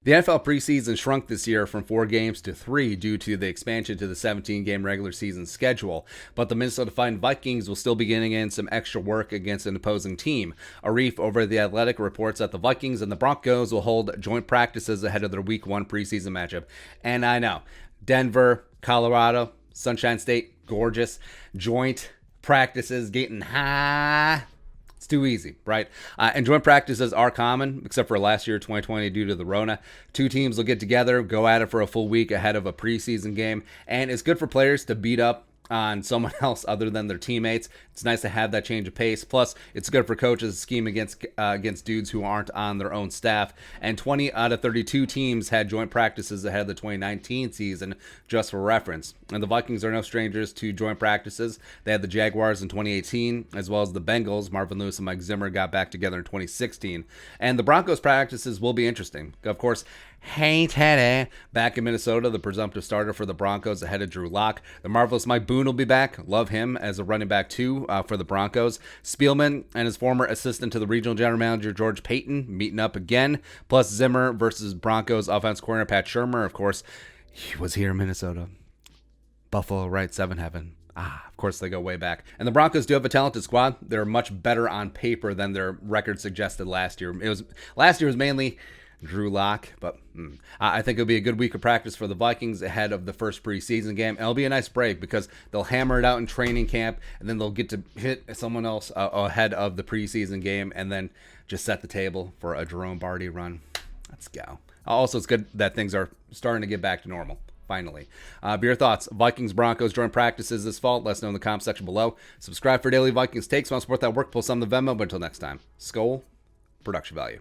The NFL preseason shrunk this year from 4 games to 3 due to the expansion to the 17-game regular season schedule, but the Minnesota Vikings will still be getting in some extra work against an opposing team. Arif over The Athletic reports that the Vikings and the Broncos will hold joint practices ahead of their Week 1 preseason matchup. And I know, Denver, Colorado, Sunshine State, gorgeous, joint practices getting high. It's too easy, right? And joint practices are common, except for last year, 2020, due to the Rona. 2 teams will get together, go at it for a full week ahead of a preseason game. And it's good for players to beat up on someone else other than their teammates. It's nice to have that change of pace. Plus, it's good for coaches to scheme against dudes who aren't on their own staff. And 20 out of 32 teams had joint practices ahead of the 2019 season, just for reference. And the Vikings are no strangers to joint practices. They had the Jaguars in 2018, as well as the Bengals. Marvin Lewis and Mike Zimmer got back together in 2016. And the Broncos practices will be interesting. Of course, hey Teddy, back in Minnesota, the presumptive starter for the Broncos ahead of Drew Lock. The marvelous Mike Boone will be back. Love him as a running back too for the Broncos. Spielman and his former assistant to the regional general manager George Payton meeting up again. Plus Zimmer versus Broncos offense corner Pat Shurmur. Of course, he was here in Minnesota. Buffalo, right? 7 heaven. Of course, they go way back. And the Broncos do have a talented squad. They're much better on paper than their record suggested last year. Last year was mainly Drew Lock, but I think it'll be a good week of practice for the Vikings ahead of the first preseason game. And it'll be a nice break because they'll hammer it out in training camp, and then they'll get to hit someone else ahead of the preseason game, and then just set the table for a Jerome Barty run. Let's go. Also, it's good that things are starting to get back to normal. Finally. Your thoughts. Vikings-Broncos joint practices this fall. Let us know in the comment section below. Subscribe for daily Vikings takes. Want to support that work? Post on the Venmo. But until next time, Skol, production value.